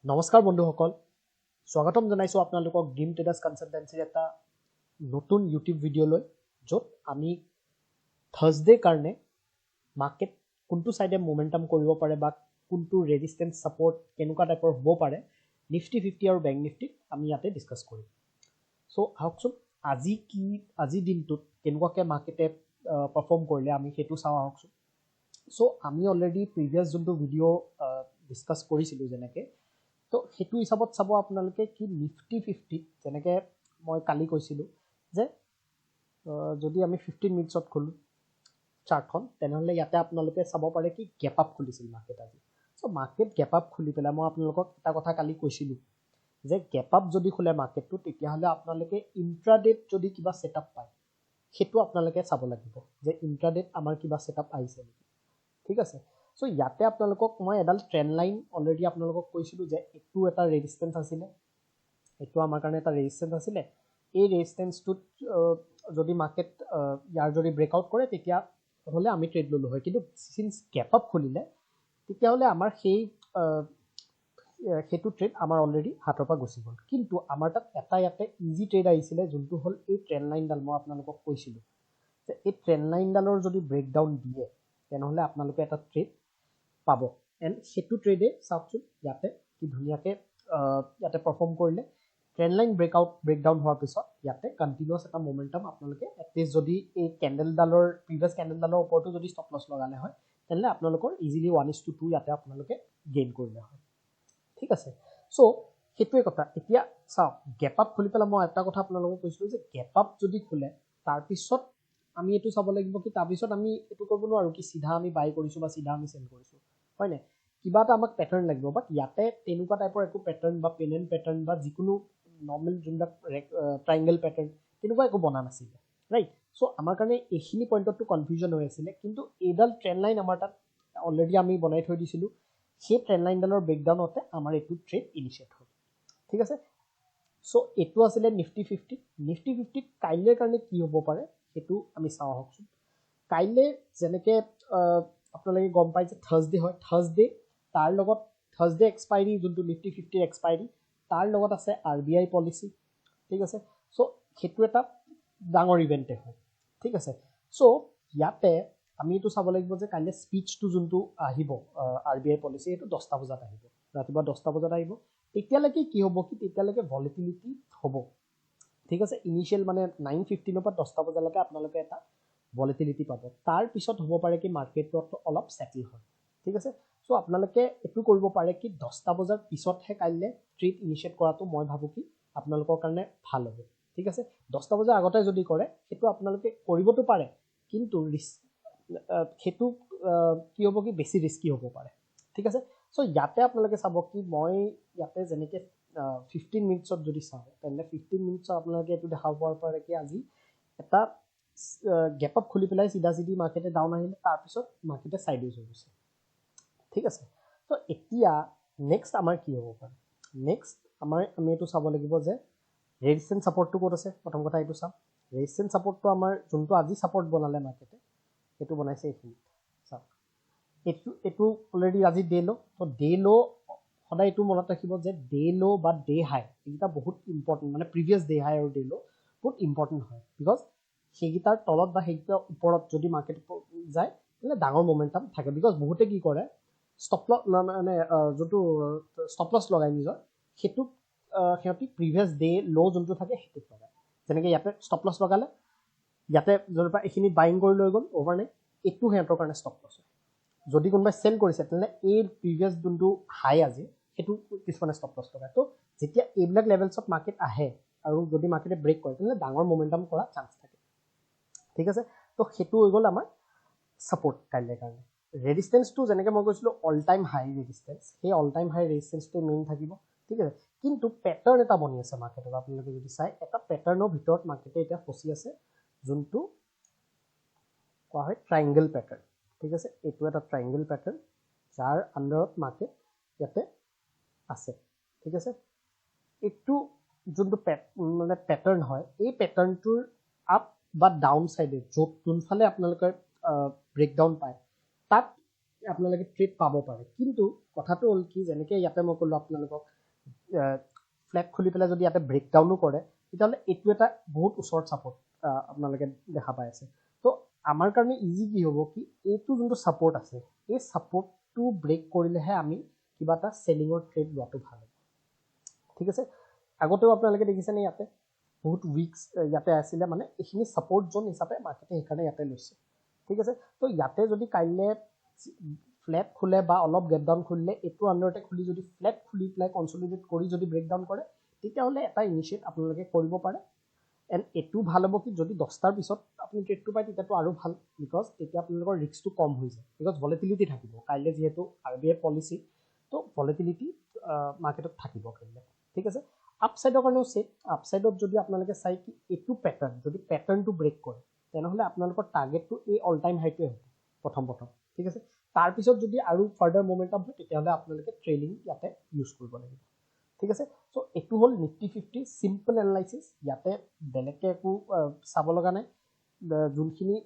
নমস্কাৰ বন্ধুসকল, স্বাগতম জনাইছোঁ আপোনালোকক ড্ৰিম ট্ৰেডাৰ্ছ কনচালটেঞ্চিৰ এটা নতুন ইউটিউব ভিডিঅ'লৈ, য'ত আমি থাৰ্ছডেৰ কাৰণে মাৰ্কেট কোনটো ছাইডে মোমেণ্টাম কৰিব পাৰে বা কোনটো ৰেজিষ্টেঞ্চ ছাপৰ্ট কেনেকুৱা টাইপৰ হ'ব পাৰে নিফটি 50 আৰু বেংক নিফটিত আমি ইয়াতে ডিছকাছ কৰিম। চ' আহকচোন আজিৰ দিনটোত কেনেকুৱাকৈ মাৰ্কেটে পাৰফৰ্ম কৰিলে আমি সেইটো চাওঁ আহকচোন। চ' আমি অলৰেডি প্ৰিভিয়াছ যোনটো ভিডিঅ' ডিছকাছ কৰিছিলোঁ যেনেকৈ, তো সেইটো হিচাপত চাব আপোনালোকে কি নিফটি 50 যেনেকৈ মই কালি কৈছিলোঁ যে যদি আমি 15 মিনিটছত খোলোঁ চাৰ্টখন, তেনেহ'লে ইয়াতে আপোনালোকে চাব পাৰে কি গেপ আপ খুলিছিল মাৰ্কেট আজি। চ' মাৰ্কেট গেপ আপ খুলি পেলাই মই আপোনালোকক এটা কথা কালি কৈছিলোঁ যে গেপ আপ যদি খোলে মাৰ্কেটটো, তেতিয়াহ'লে আপোনালোকে ইণ্ট্ৰাডেত যদি কিবা ছেটআপ পায় সেইটো আপোনালোকে চাব লাগিব যে ইণ্ট্ৰাডেত আমাৰ কিবা ছেটআপ আহিছে নেকি। ঠিক আছে, চ' ইয়াতে আপোনালোকক মই এডাল ট্ৰেণ্ড লাইন অলৰেডি আপোনালোকক কৈছিলোঁ যে এইটো এটা ৰেজিষ্টেঞ্চ আছিলে, এইটো আমাৰ কাৰণে এটা ৰেজিষ্টেঞ্চ আছিলে। এই ৰেজিষ্টেঞ্চটোত যদি মাৰ্কেট ইয়াৰ যদি ব্ৰেকআউট কৰে তেতিয়াহ'লে আমি ট্ৰেড ল'লোঁ হয়, কিন্তু চিন্স গেপ আপ খুলিলে তেতিয়াহ'লে আমাৰ সেইটো ট্ৰেড আমাৰ অলৰেডি হাতৰ পৰা গুচি গ'ল। কিন্তু আমাৰ তাত এটা ইয়াতে ইজি ট্ৰেড আহিছিলে, যোনটো হ'ল এই ট্ৰেণ্ড লাইনডাল। মই আপোনালোকক কৈছিলোঁ যে এই ট্ৰেণ্ড লাইনডালৰ যদি ব্ৰেকডাউন দিয়ে তেনেহ'লে আপোনালোকে এটা ট্ৰেড পাব। এণ্ড সেইটো ট্ৰেডে চাওকচোন ইয়াতে কি ধুনীয়াকৈ ইয়াতে পাৰফৰ্ম কৰিলে। ট্ৰেণ্ড লাইন ব্ৰেকডাউন হোৱাৰ পিছত ইয়াতে কণ্টিনিউৱাছ এটা মোমেণ্টাম আপোনালোকে এটলিষ্ট যদি এই প্ৰিভিয়াছ কেণ্ডেলডালৰ ওপৰতো যদি ষ্টপ লছ লগালে হয়, তেনেহ'লে আপোনালোকৰ ইজিলি 1:2 ইয়াতে আপোনালোকে গেইন কৰিলে হয়। ঠিক আছে, চ' সেইটোৱে কথা। এতিয়া চাওক, গেপ আপ খুলি পেলাই মই এটা কথা আপোনালোকক কৈছিলোঁ যে গেপ আপ যদি খোলে তাৰপিছত আমি এইটো চাব লাগিব কি তাৰপিছত আমি এইটো কৰিব নোৱাৰোঁ কি চিধা আমি বাই কৰিছোঁ বা চিধা আমি চেল কৰিছোঁ, হয় নাই? কিবা এটা আমাক পেটাৰ্ণ লাগিব, বাট ইয়াতে তেনেকুৱা টাইপৰ একো পেটাৰ্ণ বা পেনেণ্ট পেটাৰ্ণ বা যিকোনো নৰ্মেল যোনবিলাক ট্ৰাইংগেল পেটাৰ্ণ তেনেকুৱা একো বনা নাছিলে, ৰাইট? চ' আমাৰ কাৰণে এইখিনি পইণ্টতটো কনফিউজন হৈ আছিলে, কিন্তু এইডাল ট্ৰেণ্ড লাইন আমাৰ তাত অলৰেডি আমি বনাই থৈ দিছিলোঁ। সেই ট্ৰেণ্ড লাইনডালৰ ব্ৰেকডাউনতে আমাৰ এইটো ট্ৰেড ইনিচিয়েট হ'ল। ঠিক আছে, চ' এইটো আছিলে নিফটি 50। নিফটি 50 কাইলৈৰ কাৰণে কি হ'ব পাৰে সেইটো আমি চাওঁ আহকচোন। কাইলৈ যেনেকৈ আপোনালোকে গম পায় যে থাৰ্ছডে হয়, তাৰ লগত থাৰ্ছডে এক্সপাইৰী যোনটো নিফটি 50 এক্সপাইৰী, তাৰ লগত আছে RBI পলিচি। ঠিক আছে, চ' সেইটো এটা ডাঙৰ ইভেণ্টে হয়। ঠিক আছে, চ' ইয়াতে আমি এইটো চাব লাগিব যে কাইলৈ স্পীচটো যোনটো আহিব RBI পলিচি, সেইটো 10টা বজাত আহিব, ৰাতিপুৱা 10টা বজাত আহিব। তেতিয়ালৈকে কি হ'ব কি তেতিয়ালৈকে ভলিটিলিটি হ'ব। ঠিক আছে, ইনিচিয়েল মানে 9:15 পৰা 10টা বজালৈকে আপোনালোকে এটা ভলিটিলিটি পাব। তাৰপিছত হ'ব পাৰে কি মাৰ্কেটত অলপ ছেটেল হয়। ঠিক আছে, চ' আপোনালোকে এইটো কৰিব পাৰে কি 10টা বজাৰ পিছতহে কাইলৈ ট্ৰেড ইনিচিয়েট কৰাটো মই ভাবোঁ কি আপোনালোকৰ কাৰণে ভাল হ'ব। ঠিক আছে, 10টা বজাৰ আগতে যদি কৰে সেইটো আপোনালোকে কৰিবতো পাৰে, কিন্তু সেইটো কি হ'ব কি বেছি ৰিস্কি হ'ব পাৰে। ঠিক আছে, চ' ইয়াতে আপোনালোকে চাব কি মই ইয়াতে যেনেকৈ 15 মিনিটছত যদি চাওঁ, তেনেহ'লে 15 মিনিটছত আপোনালোকে এইটো দেখা পোৱাৰ পাৰে কি আজি এটা গেপ আপ খুলি পেলাই চিধা মাৰ্কেটে ডাউন আহিলে, তাৰপিছত মাৰ্কেটে ছাইডৱেজ হৈ গৈছে। ঠিক আছে, ত' এতিয়া নেক্সট আমাৰ কি হ'ব পাৰে? নেক্সট আমি এইটো চাব লাগিব যে ৰেজিষ্টেঞ্চ ছাপৰ্টটো ক'ত আছে। প্ৰথম কথা এইটো চাম, ৰেজিষ্টেঞ্চ ছাপৰ্টটো আমাৰ যোনটো আজি ছাপৰ্ট বনালে মাৰ্কেটে, সেইটো বনাইছে এইখিনিত। চাওক, এইটো অলৰেডি আজি ডে ল'। ত' ডে ল' সদায় এইটো মনত ৰাখিব যে ডে ল' বা ডে হাই এইকেইটা বহুত ইম্পৰ্টেণ্ট, মানে প্ৰিভিয়াছ ডে হাই আৰু ডে ল' বহুত ইম্পৰ্টেণ্ট হয়। বিকজ সেইকেইটাৰ তলত বা সেইকেইটাৰ ওপৰত যদি মাৰ্কেট যায় তেতিয়াহ'লে ডাঙৰ মোমেণ্টাম থাকে। বিকজ বহুতে কি কৰে, ষ্টপ লছ মানে যোনটো ষ্টপ লছ লগায় নিজৰ, সেইটোক সিহঁতি প্ৰিভিয়াছ ডে ল' যোনটো থাকে সেইটোত লগায়। যেনেকৈ ইয়াতে ষ্টপ লছ লগালে, ইয়াতে য'ৰ পৰা এইখিনি বাইং কৰি লৈ গ'ল অভাৰনাইট, এইটো সিহঁতৰ কাৰণে ষ্টপ লছ হয়। যদি কোনোবাই চেল কৰিছে তেনেহ'লে এই প্ৰিভিয়াছ যোনটো হাই আজি সেইটো কিছুমানে ষ্টপ লছ লগায়। ত' যেতিয়া এইবিলাক লেভেলছত মাৰ্কেট আহে আৰু যদি মাৰ্কেটে ব্ৰেক কৰে তেনেহ'লে ডাঙৰ মোমেণ্টাম কৰা চান্স থাকে। ঠিক আছে, ত' সেইটো হৈ গ'ল আমাৰ ছাপৰ্ট কাইলৈৰ কাৰণে। ৰেজিষ্টেঞ্চটো যেনেকৈ মই কৈছিলোঁ অল টাইম হাই ৰেজিষ্টেঞ্চ, সেই অল টাইম হাই ৰেজিষ্টেঞ্চটো মেইন থাকিব। ঠিক আছে, কিন্তু পেটাৰ্ণ এটা বনি আছে মাৰ্কেটত। আপোনালোকে যদি চাই, এটা পেটাৰ্ণৰ ভিতৰত মাৰ্কেটে এতিয়া ফচি আছে, যোনটো কোৱা হয় ট্ৰাইংগেল পেটাৰ্ণ। ঠিক আছে, এইটো এটা ট্ৰাইংগেল পেটাৰ্ণ যাৰ আণ্ডাৰত মাৰ্কেট ইয়াতে আছে। ঠিক আছে, এইটো যোনটো মানে পেটাৰ্ণ হয়, এই পেটাৰ্ণটোৰ আপ বা ডাউন চাইডে যোনফালে আপোনালোকে ব্ৰেকডাউন পায়, তাত আপোনালোকে ট্ৰেড পাব পাৰে কিন্তু কথাটো হ'ল কি যেনেকৈ ইয়াতে মই ক'লোঁ আপোনালোকক ফ্লেট খুলি পেলাই যদি ইয়াতে ব্ৰেকডাউনো কৰে তেতিয়াহ'লে এইটো এটা বহুত ওচৰত ছাপৰ্ট আপোনালোকে দেখা পাই আছে তো আমাৰ কাৰণে ইজি কি হ'ব কি এইটো যোনটো ছাপৰ্ট আছে এই ছাপৰ্টটো ব্ৰেক কৰিলেহে আমি কিবা এটা চেলিঙৰ ট্ৰেড লোৱাটো ভাল হ'ব ঠিক আছে আগতেও আপোনালোকে দেখিছেনে ইয়াতে বহুত উইকছ ইয়াতে আছিলে মানে এইখিনি ছাপৰ্ট জোন হিচাপে মাৰ্কেটে সেইকাৰণে ইয়াতে লৈছে ঠিক আছে তো ইয়াতে যদি কাইলৈ ফ্লেট খোলে বা অলপ গেপ ডাউন খুলিলে এইটো আণ্ডাৰতে খুলি যদি ফ্লেট খুলি পেলাই কনচলিডেট কৰি যদি ব্ৰেকডাউন কৰে তেতিয়াহ'লে এটা ইনিচিয়েট আপোনালোকে কৰিব পাৰে এণ্ড এইটো ভাল হ'ব কি যদি 10টাৰ পিছত আপুনি ট্ৰেডটো পায় তেতিয়াতো আৰু ভাল বিকজ তেতিয়া আপোনালোকৰ ৰিস্কটো কম হৈ যায় বিকজ ভলেটিলিটি থাকিব কাইলৈ যিহেতু RBI পলিচি তো ভলেটিলিটি মাৰ্কেটত থাকিব কাইলৈ ঠিক আছে আপসাইডৰ কাৰণেও চেট আপসাইডত যদি আপোনালোকে চাই কি এইটো পেটাৰ্ণ যদি পেটাৰ্ণটো ব্ৰেক কৰে তেনেহ'লে আপোনালোকৰ টাৰ্গেটটো এই অল টাইম হাইটোৱে হ'ব প্ৰথম ঠিক আছে তাৰপিছত যদি আৰু ফাৰ্ডাৰ মোমেণ্টাম হয় তেতিয়াহ'লে আপোনালোকে ট্ৰেইলিং ইয়াতে ইউজ কৰিব লাগিব ঠিক আছে চ' এইটো হ'ল নিফটি 50 চিম্পল এনালাইচিছ ইয়াতে বেলেগকৈ একো চাব লগা নাই যোনখিনি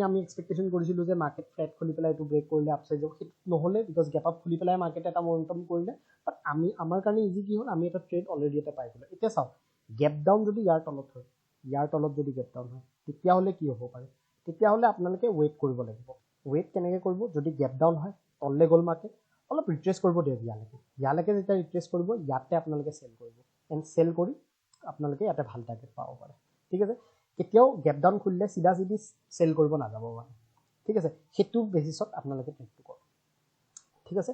আমি এক্সপেক্টেশ্যন কৰিছিলোঁ যে মাৰ্কেট ফ্লেট খুলি পেলাই এইটো ব্ৰেক কৰিলে আপচাইড যাব সেইটো নহ'লে বিকজ গেপ আপ খুলি পেলাই মাৰ্কেট এটা মমেণ্টাম কৰিলে বাট আমাৰ কাৰণে ইজি কি হ'ল আমি এটা ট্ৰেড অলৰেডি এটা পাই গ'লোঁ এতিয়া চাওক গেপ ডাউন যদি ইয়াৰ তলত হয় ইয়াৰ তলত যদি গেপ ডাউন হয় তেতিয়াহ'লে কি হ'ব পাৰে তেতিয়াহ'লে আপোনালোকে ৱেইট কৰিব লাগিব ৱেইট কেনেকৈ কৰিব যদি গেপ ডাউন হয় তললৈ গ'ল মাৰ্কেট অলপ ৰিট্ৰেচ কৰিব দিয়ক ইয়ালৈকে যেতিয়া ৰিট্ৰেচ কৰিব ইয়াতে আপোনালোকে চেল কৰিব এণ্ড চেল কৰি আপোনালোকে ইয়াতে ভাল টাৰ্গেট পাব পাৰে ঠিক আছে কেতিয়াও গেপ ডাউন খুলিলে চিধা চেল কৰিব নাযাব মানে ঠিক আছে সেইটো বেচিছত আপোনালোকে ট্ৰেডটো কৰক ঠিক আছে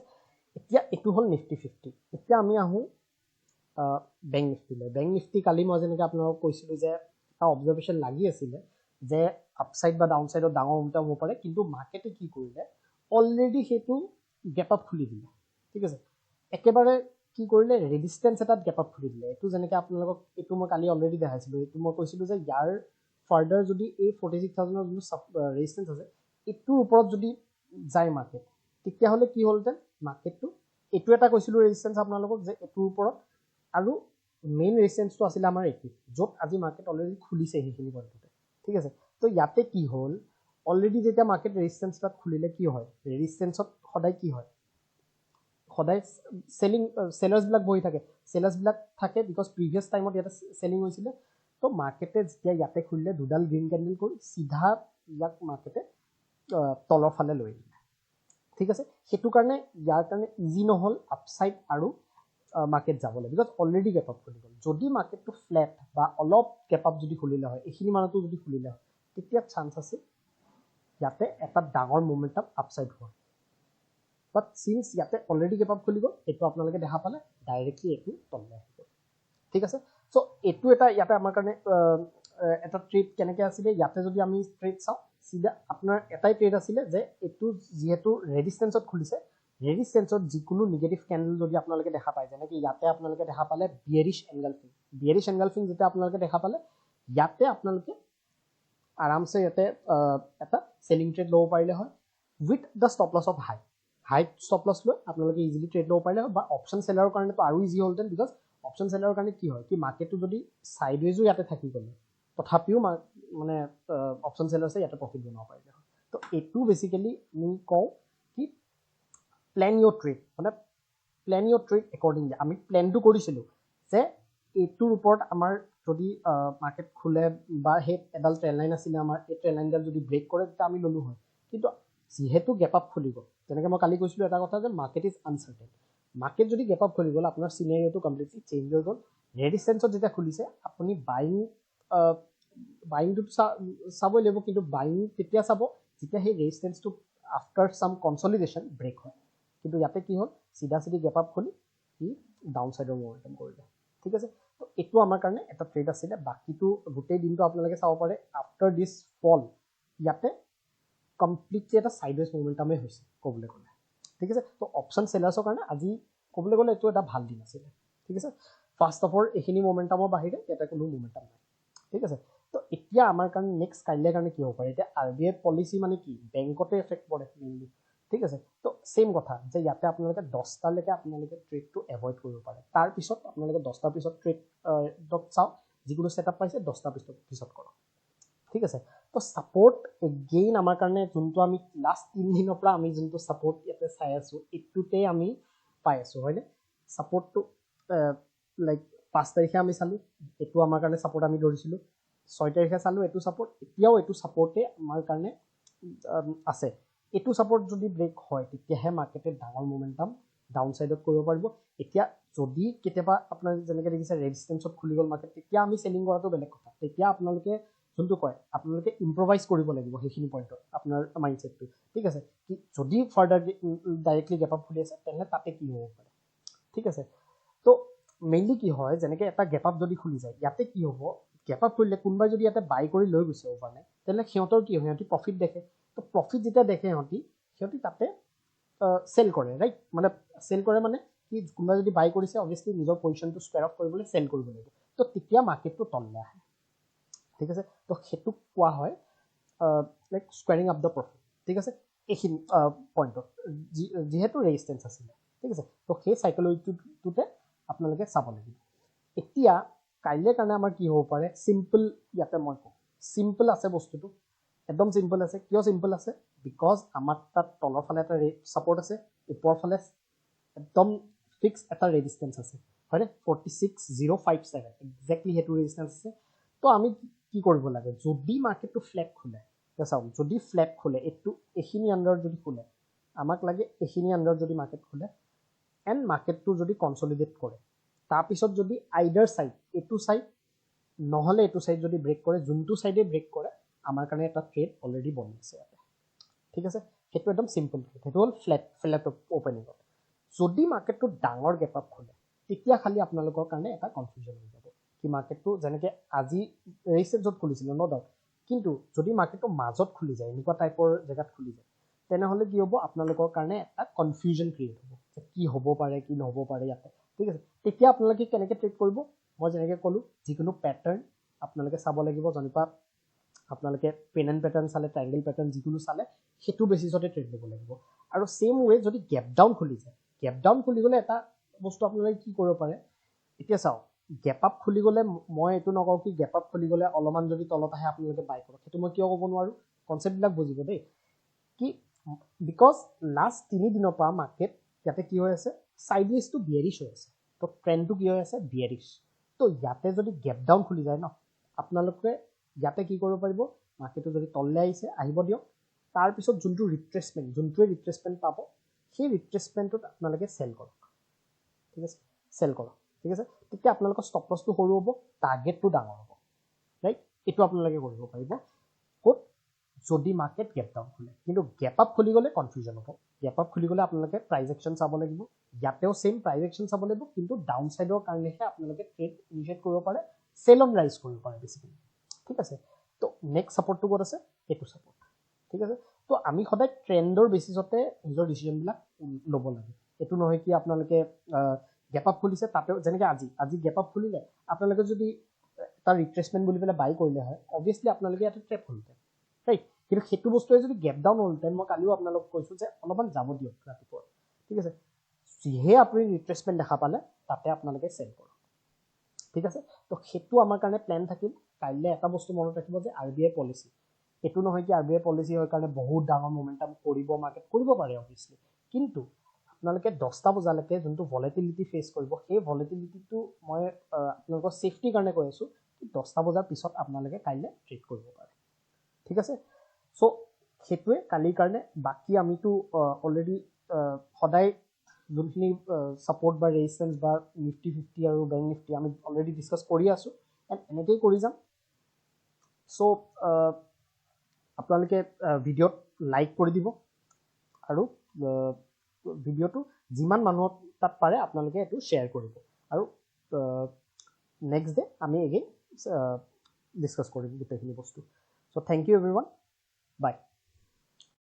এতিয়া এইটো হ'ল নিফটি 50 এতিয়া আমি আহোঁ বেংক নিফটিলৈ বেংক নিফটি কালি মই যেনেকৈ আপোনালোকক কৈছিলোঁ যে এটা অবজাৰ্ভেশ্যন লাগি আছিলে যে আপচাইড বা ডাউন চাইডত ডাঙৰ মোমেণ্টাম হ'ব পাৰে কিন্তু মাৰ্কেটে কি কৰিলে অলৰেডি সেইটো গেপ আপ খুলি দিলে ঠিক আছে একেবাৰে কি কৰিলে ৰেজিষ্টেঞ্চ এটাত গেপ আপ খুলি দিলে এইটো যেনেকৈ আপোনালোকক এইটো মই কালি অলৰেডি দেখাইছিলোঁ এইটো মই কৈছিলোঁ যে ইয়াৰ ফাৰ্ডাৰ যদি এই 46,000ৰ যোনটো ৰেজিষ্টেঞ্চ আছে এইটোৰ ওপৰত যদি যায় মাৰ্কেট তেতিয়াহ'লে কি হ'লহেঁতেন মাৰ্কেটটো এইটো এটা কৈছিলোঁ ৰেজিষ্টেঞ্চ আপোনালোকক যে এইটোৰ ওপৰত আৰু মেইন ৰেজিষ্টেঞ্চটো আছিলে আমাৰ এইটো য'ত আজি মাৰ্কেট অলৰেডি খুলিছে সেইখিনি পইণ্টতে ঠিক আছে তো ইয়াতে কি হ'ল অলৰেডি যেতিয়া মাৰ্কেট ৰেজিষ্টেঞ্চ তাত খুলিলে কি হয় ৰেজিষ্টেঞ্চত সদায় কি হয় সদায় চেলাৰ্ছবিলাক বহি থাকে চেলাৰ্ছবিলাক থাকে বিকজ প্ৰিভিয়াছ টাইমত ইয়াতে চেলিং হৈছিলে তো মাৰ্কেটে যেতিয়া ইয়াতে খুলিলে দুডাল গ্ৰীণ কেণ্ডেল কৰি চিধা ইয়াক মাৰ্কেটে তলৰ ফালে লৈ আহিলে ঠিক আছে সেইটো কাৰণে ইয়াৰ কাৰণে ইজি নহ'ল আপচাইড আৰু মাৰ্কেট যাবলৈ বিকজ অলৰেডি গেপ আপ খুলি গ'ল যদি মাৰ্কেটটো ফ্লেট বা অলপ গেপ আপ যদি খুলিলে হয় এইখিনি মানতো যদি খুলিলে হয় তেতিয়া চান্স আছে ইয়াতে এটা ডাঙৰ মোমেণ্টাম আপচাইড হোৱা বাট চিন্স ইয়াতে অলৰেডি গেপ আপ খুলি গ'ল এইটো আপোনালোকে দেখা পালে ডাইৰেক্টলি এইটো তললৈ আহি গ'ল ঠিক আছে চ' এইটো এটা ইয়াতে আমাৰ কাৰণে এটা ট্ৰেড কেনেকৈ আছিলে ইয়াতে যদি আমি ট্ৰেড চাওঁ চিধা আপোনাৰ এটাই ট্ৰেড আছিলে যে এইটো যিহেতু ৰেজিষ্টেঞ্চত খুলিছে ৰেজিষ্টেঞ্চত যিকোনো নিগেটিভ কেণ্ডেল যদি আপোনালোকে দেখা পায় যেনেকৈ ইয়াতে আপোনালোকে দেখা পালে বিয়েৰিছ এংগালফিং যেতিয়া আপোনালোকে দেখা পালে ইয়াতে আপোনালোকে আৰামছে ইয়াতে এটা চেলিং ট্ৰেড ল'ব পাৰিলে হয় with the stop loss of high stop loss লৈ আপোনালোকে ইজিলি ট্ৰেড ল'ব পাৰিলে হয় বা অপশ্যন চেলাৰৰ কাৰণেতো আৰু ইজি হ'লহেঁতেন বিকজ অপশ্যন চেলাৰৰ কাৰণে কি হয় কি মাৰ্কেটটো যদি চাইডৱেজো ইয়াতে থাকি গ'লে তথাপিও মানে অপশ্যন চেলাৰ্ছে ইয়াতে প্ৰফিট বনাব পাৰিলে হয় তো এইটো বেচিকেলি আমি কওঁ কি প্লেন ইয়ৰ ট্ৰেড একৰ্ডিংলি আমি প্লেনটো কৰিছিলোঁ যে এইটোৰ ওপৰত আমাৰ যদি মাৰ্কেট খোলে বা সেই এডাল ট্ৰেণ্ড লাইন আছিলে আমাৰ এই ট্ৰেণ্ড লাইনডাল যদি ব্ৰেক কৰে তেতিয়া আমি ল'লোঁ হয় কিন্তু যিহেতু গেপ আপ খুলি গ'ল যেনেকৈ মই কালি কৈছিলোঁ এটা কথা যে মাৰ্কেট ইজ আনচাৰ্টেন মাৰ্কেট যদি গেপ আপ খুলি গ'ল আপোনাৰ চিনেৰিঅ'টো কমপ্লিটলি চেঞ্জ হৈ গ'ল ৰেজিষ্টেঞ্চত যেতিয়া খুলিছে আপুনি বাইংটোত চাবই লাগিব কিন্তু বাইং তেতিয়া চাব যেতিয়া সেই ৰেজিষ্টেঞ্চটো আফটাৰ চাম কনচলিডেশ্যন ব্ৰেক হয় কিন্তু ইয়াতে কি হ'ল চিধা গেপ আপ খুলি সি ডাউন চাইডৰ মোমেণ্টাম কৰিলে ঠিক আছে তো এইটো আমাৰ কাৰণে এটা ট্ৰেড আছিলে বাকীটো গোটেই দিনটো আপোনালোকে চাব পাৰে আফটাৰ দিছ ফল ইয়াতে কমপ্লিটলি এটা চাইডৱেজ মোমেণ্টামেই হৈছে ক'বলৈ গ'লে ঠিক আছে তো অপশ্যন চেলাৰ্ছৰ কাৰণে আজি ক'বলৈ গ'লে এইটো এটা ভাল দিন আছিলে ঠিক আছে ফাৰ্ষ্ট অফ অল এইখিনি মোমেণ্টামৰ বাহিৰে ইয়াতে কোনো মোমেণ্টাম নাই ঠিক আছে তো এতিয়া আমাৰ কাৰণে নেক্সট কাইলৈ কাৰণে কি হ'ব পাৰে এতিয়া RBI পলিচি মানে কি বেংকতে এফেক্ট পৰে মেইনলি ঠিক আছে তো সেম কথা যে ইয়াতে আপোনালোকে 10টালৈকে আপোনালোকে ট্ৰেডটো এভইড কৰিব পাৰে তাৰপিছত আপোনালোকে 10টাৰ পিছত ট্ৰেডত চাওক যিকোনো ছেটআপ পাইছে 10টাৰ পিছত কৰক ঠিক আছে তো ছাপোৰ্ট এগেইন আমাৰ কাৰণে যোনটো আমি লাষ্ট 3 দিনৰ পৰা আমি যোনটো ছাপোৰ্ট ইয়াতে চাই আছোঁ এইটোতে আমি পাই আছোঁ হয়নে ছাপোৰ্টটো লাইক 5 তাৰিখে আমি চালোঁ এইটো আমাৰ কাৰণে ছাপোৰ্ট আমি ধৰিছিলোঁ 6 তাৰিখে চালোঁ এইটো ছাপোৰ্ট এতিয়াও এইটো ছাপোৰ্টে আমাৰ কাৰণে আছে এইটো ছাপোৰ্ট যদি ব্ৰেক হয় তেতিয়াহে মাৰ্কেটে ডাঙৰ মোমেন্টাম ডাউন সাইডত কৰিব পাৰিব এতিয়া যদি কেতিয়াবা আপোনাৰ যেনেকৈ দেখিছে ৰেজিষ্টেন্সত খুলি গ'ল মাৰ্কেট তেতিয়া আমি সেলিং কৰাটো বেলেগ কথা তেতিয়া আপোনালোকে যোনটো কয় আপোনালোকে ইম্প্ৰভাইজ কৰিব লাগিব সেইখিনি পইণ্টত আপোনাৰ মাইণ্ডছেটটো ঠিক আছে কি যদি ফাৰ্ডাৰ ডাইৰেক্টলি গেপ আপ খুলি আছে তেনে তাতে কি হ'ব পাৰে ঠিক আছে তো মেইনলি কি হয় যেনেকৈ এটা গেপ আপ যদি খুলি যায় ইয়াতে কি হ'ব গেপ আপ কৰিলে কোনোবাই যদি ইয়াতে বাই কৰি লৈ গৈছে অভাৰনাইট তেনে সিহঁতৰ কি হয় সিহঁতি প্ৰফিট দেখে তো প্ৰফিট যেতিয়া দেখে সিহঁতি তাতে সেল কৰে ৰাইট মানে সেল কৰে মানে কি কোনোবাই যদি বাই কৰিছে অবভিয়াছলি নিজৰ পজিশ্যনটো স্কোয়াৰ অফ কৰিবলৈ সেল কৰিব লাগিব তো তেতিয়া মাৰ্কেটটো তললৈ আহে ঠিক আছে তো সেইটো কোৱা হয় লাইক স্কোয়াৰিং আপ দ্য প্ৰফিট ঠিক আছে এইখিনি পইণ্টত যিহেতু ৰেজিষ্টেন্স আছিলে ঠিক আছে তো সেই সাইকোলজিটোতে আপোনালোকে চাব লাগিব এতিয়া কাইলৈ কাৰণে আমাৰ কি হ'ব পাৰে চিম্পল ইয়াতে মই কওঁ চিম্পল আছে বস্তুটো একদম চিম্পল আছে কিয় চিম্পল আছে বিকজ আমাৰ তাত তলৰ ফালে এটা ছাপোৰ্ট আছে ওপৰৰ ফালে একদম ফিক্স এটা ৰেজিষ্টেন্স আছে হয়নে 46057 এক্সেক্টলি সেইটো ৰেজিষ্টেন্স আছে তো আমি কি কৰিব লাগে যদি মাৰ্কেটটো ফ্লেট খোলে চাওক যদি ফ্লেট খোলে এইখিনি আণ্ডাৰত যদি খোলে আমাক লাগে এইখিনি আণ্ডাৰত যদি মাৰ্কেট খোলে এণ্ড মাৰ্কেটটো যদি কনচলিডেট কৰে তাৰপিছত যদি আইডাৰ সাইড এইটো সাইড নহ'লে এইটো সাইড যদি ব্ৰেক কৰে যোনটো সাইডে ব্ৰেক কৰে আমাৰ কাৰণে এটা ট্ৰেড অলৰেডি বনি আছে ইয়াতে ঠিক আছে সেইটো একদম চিম্পল সেইটো হ'ল ফ্লেট অপেনিঙত যদি মাৰ্কেটটো ডাঙৰ গেপ আপ খোলে তেতিয়া খালি আপোনালোকৰ কাৰণে এটা কনফিউজন হৈ যাব কি মাৰ্কেটটো যেনেকৈ আজি ৰেজিষ্টেন্সত খুলিছিলে ন ডাউট কিন্তু যদি মাৰ্কেটটো মাজত খুলি যায় এনেকুৱা টাইপৰ জেগাত খুলি যায় তেনেহ'লে কি হ'ব আপোনালোকৰ কাৰণে এটা কনফিউজন ক্ৰিয়েট হ'ব যে কি হ'ব পাৰে কি নহ'ব পাৰে ইয়াতে ঠিক আছে তেতিয়া আপোনালোকে কেনেকৈ ট্ৰেড কৰিব মই যেনেকৈ ক'লোঁ যিকোনো পেটাৰ্ণ আপোনালোকে চাব লাগিব যেনেকুৱা আপোনালোকে পেন এণ্ড পেটাৰ্ণ চালে ট্ৰাইংগল পেটাৰ্ণ যিকোনো চালে সেইটো বেচিছতে ট্ৰেড ল'ব লাগিব আৰু ছেম ৱে যদি গেপ ডাউন খুলি যায় গেপ ডাউন খুলি গ'লে এটা বস্তু আপোনালোকে কি কৰিব পাৰে এতিয়া চাওক গেপ আপ খুলি গ'লে মই এইটো নকওঁ কি গেপ আপ খুলি গ'লে অলপমান যদি তলত আহে আপোনালোকে বাই কৰক সেইটো মই কিয় ক'ব নোৱাৰোঁ কনচেপ্টবিলাক বুজিব দেই কি বিকজ লাষ্ট 3 দিনৰ পৰা মাৰ্কেট ইয়াতে কি হৈ আছে সাইডৱেজটো বিয়াৰিছ হৈ আছে তো ট্ৰেণ্ডটো কি হৈ আছে বিয়াৰিছ তো ইয়াতে যদি গেপ ডাউন খুলি যায় ন আপোনালোকে ইয়াতে কি কৰিব পাৰিব মাৰ্কেটটো যদি তললৈ আহিব দিয়ক তাৰপিছত যোনটোৱে ৰিট্ৰেচমেণ্ট পাব সেই ৰিট্ৰেচমেণ্টটোত আপোনালোকে চেল কৰক ঠিক আছে চেল কৰক ঠিক আছে তেতিয়া আপোনালোকৰ ষ্টপ লছটো সৰু হ'ব টাৰ্গেটটো ডাঙৰ হ'ব ৰাইট এইটো আপোনালোকে কৰিব পাৰিব ক'ত যদি মাৰ্কেট গেপ ডাউন খোলে কিন্তু গেপ আপ খুলি গ'লে কনফিউজন হ'ব গেপ আপ খুলি গ'লে আপোনালোকে প্ৰাইজ একশ্যন চাব লাগিব ইয়াতেও ছেইম প্ৰাইজ একশ্যন চাব লাগিব কিন্তু ডাউন ছাইডৰ কাৰণেহে আপোনালোকে ট্ৰেড ইনিচিয়েট কৰিব পাৰে চেল অন ৰাইজ কৰিব পাৰে বেছিকেলি ঠিক আছে তো নেক্সট ছাপোৰ্টটো ক'ত আছে এইটো ছাপোৰ্ট ঠিক আছে তো আমি সদায় ট্ৰেণ্ডৰ বেচিছতে নিজৰ ডিচিশ্যনবিলাক ল'ব লাগে এইটো নহয় কি আপোনালোকে গেপ আপ খুলিছে তাতেও যেনেকৈ আজি গেপ আপ খুলিলে আপোনালোকে যদি তাৰ ৰিট্ৰেচমেণ্ট বুলি পেলাই বাই কৰিলে হয় অবভিয়াছলি আপোনালোকে ইয়াতে ট্ৰেপ হ'লহেঁতেন ৰাইট কিন্তু সেইটো বস্তুৱে যদি গেপ ডাউন হ'লহেঁতেন মই কালিও আপোনালোকক কৈছোঁ যে অলপমান যাব দিয়ক ৰাতিপুৱা ঠিক আছে যিহে আপুনি ৰিট্ৰেচমেণ্ট দেখা পালে তাতে আপোনালোকে চেল কৰক ঠিক আছে তো সেইটো আমাৰ কাৰণে প্লেন থাকিল কাইলৈ এটা বস্তু মনত ৰাখিব যে RBI পলিচি এইটো নহয় কি RBI পলিচি হয় কাৰণে বহুত ডাঙৰ মোমেণ্টাম মাৰ্কেট কৰিব পাৰে অবভিয়াছলি কিন্তু আপোনালোকে 10টা বজালৈকে যোনটো ভলেটিলিটি ফেচ কৰিব সেই ভলেটিলিটিটো মই আপোনালোকৰ ছেফটিৰ কাৰণে কৈ আছোঁ কি 10টা বজাৰ পিছত আপোনালোকে কাইলৈ ট্ৰেড কৰিব পাৰে ঠিক আছে চ' সেইটোৱে কালিৰ কাৰণে বাকী আমিতো অলৰেডি সদায় যোনখিনি ছাপোৰ্ট বা ৰেজিষ্টেন্স বা নিফটি 50 আৰু বেংক নিফটি আমি অলৰেডি ডিছকাছ কৰি আছোঁ এণ্ড এনেকেই কৰি যাম চ' আপোনালোকে ভিডিঅ'ত লাইক কৰি দিব আৰু ভিডিঅ'টো যিমান মানুহৰ তাত পাৰে আপোনালোকে এইটো শ্বেয়াৰ কৰিব আৰু নেক্সট ডে আমি এগেইন ডিছকাছ কৰিম গোটেইখিনি বস্তু চ' থেংক ইউ এভৰিৱান বাই